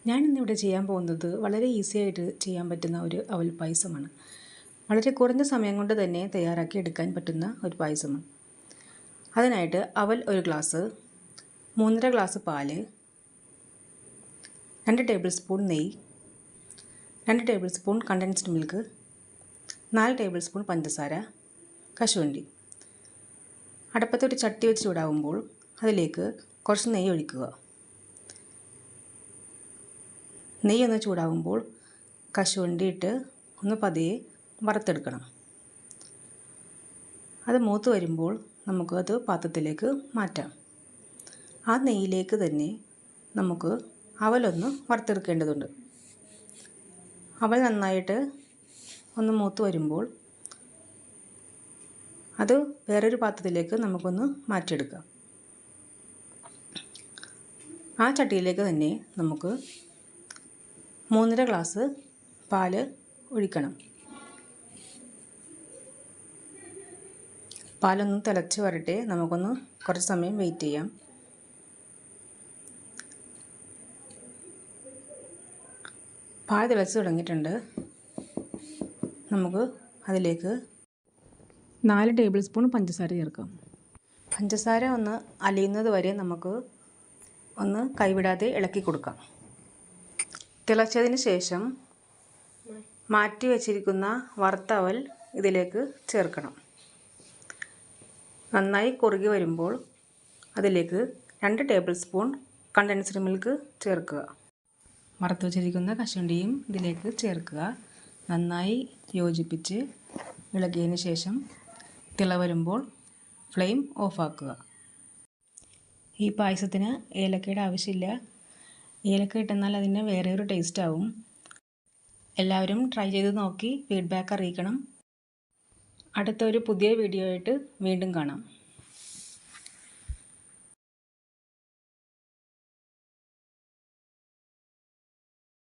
ഞാനിന്നിവിടെ ചെയ്യാൻ പോകുന്നത് വളരെ ഈസി ആയിട്ട് ചെയ്യാൻ പറ്റുന്ന ഒരു അവൽ പായസമാണ്. വളരെ കുറഞ്ഞ സമയം കൊണ്ട് തന്നെ തയ്യാറാക്കി എടുക്കാൻ പറ്റുന്ന ഒരു പായസമാണ്. അതിനായിട്ട് അവൽ 1 ഗ്ലാസ്, 3.5 ഗ്ലാസ് പാല്, 2 ടേബിൾ സ്പൂൺ നെയ്യ്, 2 table spoon condensed milk, 4 table spoon പഞ്ചസാര, കശുവണ്ടി. അടുപ്പത്തൊരു ചട്ടി വെച്ച് ചൂടാകുമ്പോൾ അതിലേക്ക് കുറച്ച് നെയ്യ് ഒഴിക്കുക. നെയ്യ് ഒന്ന് ചൂടാകുമ്പോൾ കശുവണ്ടി ഇട്ട് ഒന്ന് പതിയെ വറുത്തെടുക്കണം. അത് മൂത്ത് വരുമ്പോൾ നമുക്കത് പാത്രത്തിലേക്ക് മാറ്റാം. ആ നെയ്യിലേക്ക് തന്നെ നമുക്ക് അവലൊന്ന് വറുത്തെടുക്കേണ്ടതുണ്ട്. അവൽ നന്നായിട്ട് ഒന്ന് മൂത്ത് വരുമ്പോൾ അത് വേറൊരു പാത്രത്തിലേക്ക് നമുക്കൊന്ന് മാറ്റിയെടുക്കാം. ആ ചട്ടിയിലേക്ക് തന്നെ നമുക്ക് 3.5 ഗ്ലാസ് പാല് ഒഴിക്കണം. പാലൊന്ന് തിളച്ച് വരട്ടെ, നമുക്കൊന്ന് കുറച്ച് സമയം വെയിറ്റ് ചെയ്യാം. പാൽ തിളച്ച് തുടങ്ങിയിട്ടുണ്ട്. നമുക്ക് അതിലേക്ക് 4 ടേബിൾ സ്പൂൺ പഞ്ചസാര ചേർക്കാം. പഞ്ചസാര ഒന്ന് അലിയുന്നത് വരെ നമുക്ക് ഒന്ന് കൈവിടാതെ ഇളക്കി കൊടുക്കാം. തിളച്ചതിന് ശേഷം മാറ്റി വച്ചിരിക്കുന്ന വറുത്ത അവൽ ഇതിലേക്ക് ചേർക്കണം. നന്നായി കുറുകി വരുമ്പോൾ അതിലേക്ക് 2 ടേബിൾ സ്പൂൺ കണ്ടൻസ്ഡ് മിൽക്ക് ചേർക്കുക. വറുത്ത് വച്ചിരിക്കുന്ന കശുവണ്ടിയും ഇതിലേക്ക് ചേർക്കുക. നന്നായി യോജിപ്പിച്ച് ഇളകിയതിന് ശേഷം തിള വരുമ്പോൾ ഫ്ലെയിം ഓഫാക്കുക. ഈ പായസത്തിന് ഏലക്കയുടെ ആവശ്യമില്ല. ഏലക്ക ഇട്ടെന്നാൽ അതിന് വേറെ ഒരു ടേസ്റ്റ് ആവും. എല്ലാവരും ട്രൈ ചെയ്ത് നോക്കി ഫീഡ്ബാക്ക് അറിയിക്കണം. അടുത്തൊരു പുതിയ വീഡിയോ ആയിട്ട് വീണ്ടും കാണാം.